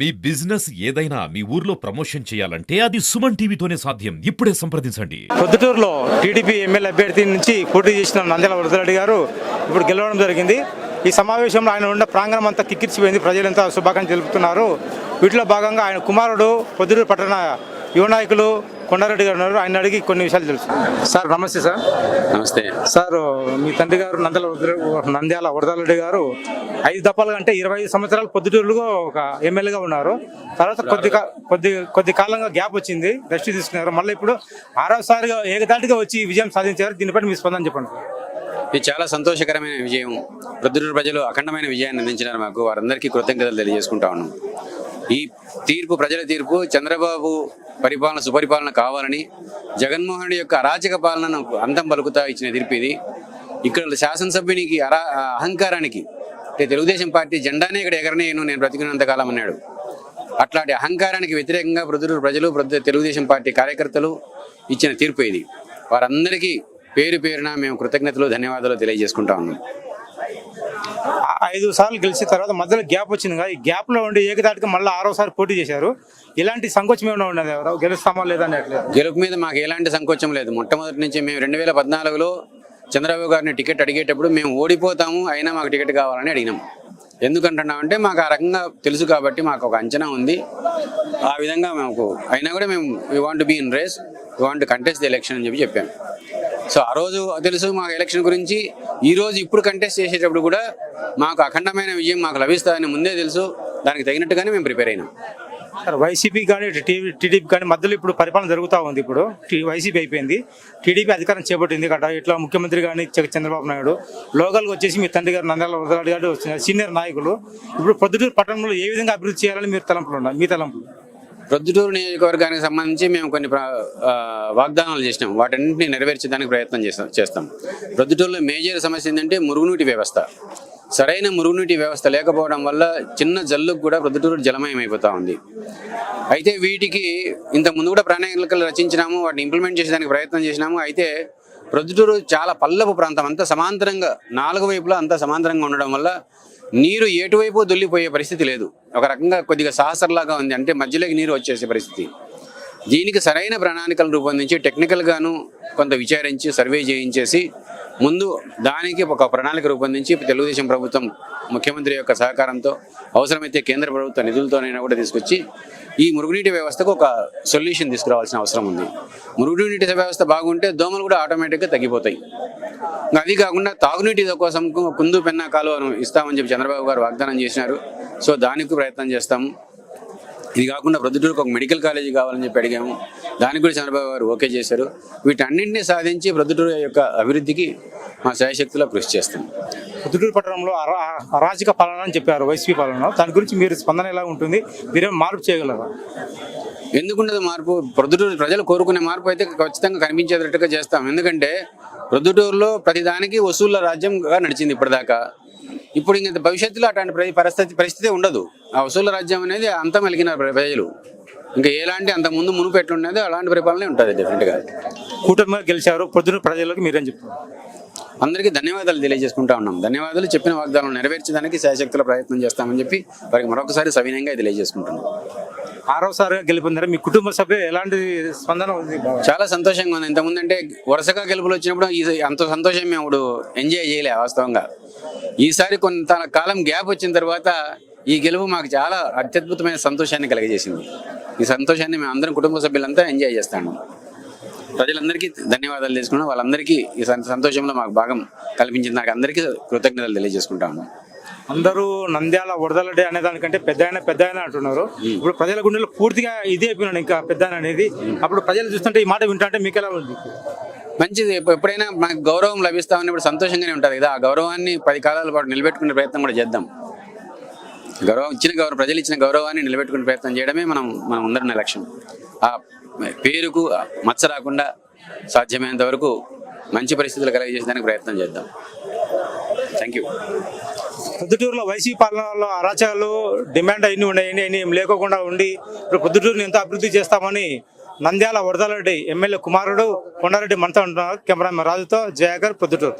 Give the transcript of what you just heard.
మీ business ఏదైనా మీ ఊర్లో promotion చేయాలంటే అది సుమన్ టీవీతోనే సాధ్యం. ఇప్పుడే సంప్రదించండి. పొద్దుటూరులో టీడీపీ ఎమ్మెల్యే అభ్యర్థి నుంచి పోటీ చేసిన నంద్యాల వరదరెడ్డి గారు ఇప్పుడు గెలవడం జరిగింది. ఈ సమావేశంలో ఆయన ఉన్న ప్రాంగణం అంతా కిక్కిరిసిపోయింది. ప్రజలంతా శుభాకాంక్షలు తెలుపుతున్నారు. వీటిలో భాగంగా ఆయన కుమారుడు పొద్దుటూరు పట్టణ యువ నాయకులు కొండారెడ్డి గారు ఉన్నారు. ఆయన అడిగి కొన్ని విషయాలు తెలుసు. సార్ నమస్తే. సార్ నమస్తే సార్. మీ తండ్రి గారు నంద్యాల వరదరెడ్డి గారు 5 దఫాలుగా అంటే 25 సంవత్సరాలు పొద్దుటూరులో ఒక ఎమ్మెల్యేగా ఉన్నారు. తర్వాత కొద్ది కాలంగా గ్యాప్ వచ్చింది, రెస్ట్ తీసుకున్నారు. మళ్ళీ ఇప్పుడు 6వసారిగా ఏకదాటిగా వచ్చి విజయం సాధించారు. దీనిపై మీ స్పందన చెప్పండి. ఇది చాలా సంతోషకరమైన విజయం. ప్రొద్దుటూరు ప్రజలు అఖండమైన విజయాన్ని అందించినారు మాకు. వారందరికీ కృతజ్ఞతలు తెలియజేసుకుంటా ఉన్నాం. ఈ తీర్పు, ప్రజల తీర్పు, చంద్రబాబు పరిపాలన సుపరిపాలన కావాలని, జగన్మోహన్ రెడ్డి యొక్క అరాచక పాలనను అంతం పలుకుతా ఇచ్చిన తీర్పు ఇది. ఇక్కడ శాసనసభ్యునికి అహంకారానికి, అంటే తెలుగుదేశం పార్టీ జెండానే ఇక్కడ ఎగరనేను నేను బ్రతికినంతకాలం అన్నాడు. అట్లాంటి అహంకారానికి వ్యతిరేకంగా ప్రొద్దుటూరు ప్రజలు, తెలుగుదేశం పార్టీ కార్యకర్తలు ఇచ్చిన తీర్పు ఇది. వారందరికీ పేరు పేరున మేము కృతజ్ఞతలు, ధన్యవాదాలు తెలియజేసుకుంటా ఉన్నాం. 5 సార్లు గెలిచిన తర్వాత మధ్యలో గ్యాప్ వచ్చింది కదా, ఈ గ్యాప్ లో ఉండి ఏకదాటిగా మళ్ళీ 6వసారి పోటీ చేశారు. ఇలాంటి సంకోచం ఏమైనా ఉన్నది? ఎవరో గెలుస్తామా లేదా అని? గెలుపు మీద మాకు ఎలాంటి సంకోచం లేదు. మొట్టమొదటి నుంచి మేము 2014లో చంద్రబాబు గారిని టికెట్ అడిగేటప్పుడు మేము ఓడిపోతాము, అయినా మాకు టికెట్ కావాలని అడిగినాం. ఎందుకంటున్నామంటే మాకు ఆ రకంగా తెలుసు కాబట్టి, మాకు ఒక అంచనా ఉంది. ఆ విధంగా మాకు అయినా కూడా మేము we want be in race, we want contest the election అని చెప్పాము. సో ఆ రోజు తెలుసు మాకు ఎలక్షన్ గురించి. ఈ రోజు ఇప్పుడు కంటెస్ట్ చేసేటప్పుడు కూడా మాకు అఖండమైన విజయం మాకు లభిస్తుందని ముందే తెలుసు. దానికి తగినట్టుగానే మేము ప్రిపేర్ అయినాం. సార్, వైసీపీ కానీ టీడీపీ కానీ మధ్యలో ఇప్పుడు పరిపాలన జరుగుతూ ఉంది. ఇప్పుడు వైసీపీ అయిపోయింది, టీడీపీ అధికారం చేపట్టింది కదా. ఇట్లా ముఖ్యమంత్రి కానీ చంద్రబాబు నాయుడు, లోకల్గా వచ్చేసి మీ తండ్రి గారు నంద్యాల వరదరెడ్డి గారు సీనియర్ నాయకులు. ఇప్పుడు పొద్దుటూరు పట్టణంలో ఏ విధంగా అభివృద్ధి చేయాలని మీరు తలంపులు ఉన్నారు? మీ తలంపులు? ప్రొద్దుటూరు నియోజకవర్గానికి సంబంధించి మేము కొన్ని వాగ్దానాలు చేసినాం. వాటన్నింటినీ నెరవేర్చడానికి ప్రయత్నం చేస్తాం. ప్రొద్దుటూరులో మేజర్ సమస్య ఏంటంటే మురుగునీటి వ్యవస్థ. సరైన మురుగునీటి వ్యవస్థ లేకపోవడం వల్ల చిన్న జల్లుకు కూడా ప్రొద్దుటూరు జలమయం అయిపోతూ ఉంది. అయితే వీటికి ఇంత ముందు కూడా ప్రణాళికలు రచించినాము, వాటిని ఇంప్లిమెంట్ చేసేదానికి ప్రయత్నం చేసినాము. అయితే ప్రొద్దుటూరు చాలా పల్లపు ప్రాంతం, అంతా సమాంతరంగా 4 వైపులా అంతా సమాంతరంగా ఉండడం వల్ల నీరు ఎటువైపు దొల్లిపోయే పరిస్థితి లేదు. ఒక రకంగా కొద్దిగా సాహసర్లాగా ఉంది, అంటే మధ్యలోకి నీరు వచ్చేసే పరిస్థితి. దీనికి సరైన ప్రణాళికలు రూపొందించి, టెక్నికల్గాను కొంత విచారించి, సర్వే చేయించేసి, ముందు దానికి ఒక ప్రణాళిక రూపొందించి తెలుగుదేశం ప్రభుత్వం ముఖ్యమంత్రి యొక్క సహకారంతో, అవసరమైతే కేంద్ర ప్రభుత్వ నిధులతోనైనా కూడా తీసుకొచ్చి ఈ మురుగునీటి వ్యవస్థకు ఒక సొల్యూషన్ తీసుకురావాల్సిన అవసరం ఉంది. మురుగునీటి వ్యవస్థ బాగుంటే దోమలు కూడా ఆటోమేటిక్గా తగ్గిపోతాయి. అది కాకుండా తాగునీటి కోసం కుందు పెన్నా కాలువను ఇస్తామని చెప్పి చంద్రబాబు గారు వాగ్దానం చేసినారు. సో దానికి ప్రయత్నం చేస్తాము. ఇది కాకుండా ప్రొద్దుటూరుకు ఒక మెడికల్ కాలేజీ కావాలని చెప్పి అడిగాము. దానికి కూడా చంద్రబాబు గారు ఓకే చేశారు. వీటన్నింటినీ సాధించి ప్రొద్దుటూరు యొక్క అభివృద్ధికి మా శాయశక్తిలో కృషి చేస్తాం. పొద్దుటూరు పట్టణంలో అరాజక పాలన అని చెప్పారు వైసీపీ పాలన. దాని గురించి మీరు స్పందన ఎలా ఉంటుంది? మీరేం మార్పు చేయగలరా? ఎందుకుండదు మార్పు? ప్రొద్దుటూరు ప్రజలు కోరుకునే మార్పు అయితే ఖచ్చితంగా కనిపించేటట్టుగా చేస్తాం. ఎందుకంటే ప్రొద్దుటూరులో ప్రతిదానికి వసూళ్ల రాజ్యంగా నడిచింది ఇప్పటిదాకా. ఇప్పుడు ఇంక భవిష్యత్తులో అట్లాంటి పరిస్థితి ఉండదు. ఆ వసూళ్ల రాజ్యం అనేది అంతం వెలిగినారు ప్రజలు. ఇంకా ఎలాంటి అంత మునుపు ఎట్లుండేది అలాంటి పరిపాలనే ఉంటుంది డెఫినెట్గా. కూటమిగా గెలిచారు. పొద్దుటూరు ప్రజలకు మీరేం చెప్తారు? అందరికీ ధన్యవాదాలు తెలియజేసుకుంటా ఉన్నాం. ధన్యవాదాలు. చెప్పిన వాగ్దానాలు నెరవేర్చడానికి శాయశక్తుల ప్రయత్నం చేస్తామని చెప్పి వారికి మరొకసారి సవినయంగా తెలియజేసుకుంటున్నాం. 6వసారిగా గెలుపొందారు. మీ కుటుంబ సభ్యులు ఎలాంటి స్పందన ఉంది? చాలా సంతోషంగా ఉంది. ఇంతకుముందు అంటే వరుసగా గెలుపులు వచ్చినప్పుడు అంత సంతోషం మేము ఇప్పుడు ఎంజాయ్ చేయలే వాస్తవంగా. ఈసారి కొంత కాలం గ్యాప్ వచ్చిన తర్వాత ఈ గెలుపు మాకు చాలా అత్యద్భుతమైన సంతోషాన్ని కలిగజేసింది. ఈ సంతోషాన్ని మేము అందరం కుటుంబ సభ్యులంతా ఎంజాయ్ చేస్తాము. ప్రజలందరికీ ధన్యవాదాలు తెలుసుకున్నాం. వాళ్ళందరికీ ఈ సంతోషంలో మాకు భాగం కల్పించిన నాకు అందరికీ కృతజ్ఞతలు తెలియజేసుకుంటాము. అందరూ నంద్యాల వరదరెడ్డి అనే దానికంటే పెద్ద ఆయన అంటున్నారు. ఇప్పుడు ప్రజల గుండెలో పూర్తిగా ఇదే అయిపోయినాడు ఇంకా పెద్ద అనేది. అప్పుడు ప్రజలు చూస్తుంటే ఈ మాట వింటుంటే మీకు ఎలా ఉంది? మంచిది. ఎప్పుడైనా మనకు గౌరవం లభిస్తామని ఇప్పుడు సంతోషంగానే ఉంటుంది కదా. ఆ గౌరవాన్ని 10 కాలాల పాటు నిలబెట్టుకునే ప్రయత్నం కూడా చేద్దాం. ప్రజలు ఇచ్చిన గౌరవాన్ని నిలబెట్టుకునే ప్రయత్నం చేయడమే మనం అందరిన లక్ష్యం. ఆ పేరుకు మచ్చ రాకుండా సాధ్యమైనంత వరకు మంచి పరిస్థితులు కలిగజేసేదానికి ప్రయత్నం చేద్దాం. Thank you. పొద్దుటూరులో వైసీపీ పాలనలో అరాచకాలు డిమాండ్ అన్ని ఉన్నాయని ఏం లేకోకుండా ఉండి ఇప్పుడు పొద్దుటూరుని ఎంత అభివృద్ధి చేస్తామని నంద్యాల వరదరెడ్డి ఎమ్మెల్యే కుమారుడు కొండారెడ్డి మనతో ఉంటున్నారు. కెమెరామెన్ రాజుతో జయాగర్, పొద్దుటూరు.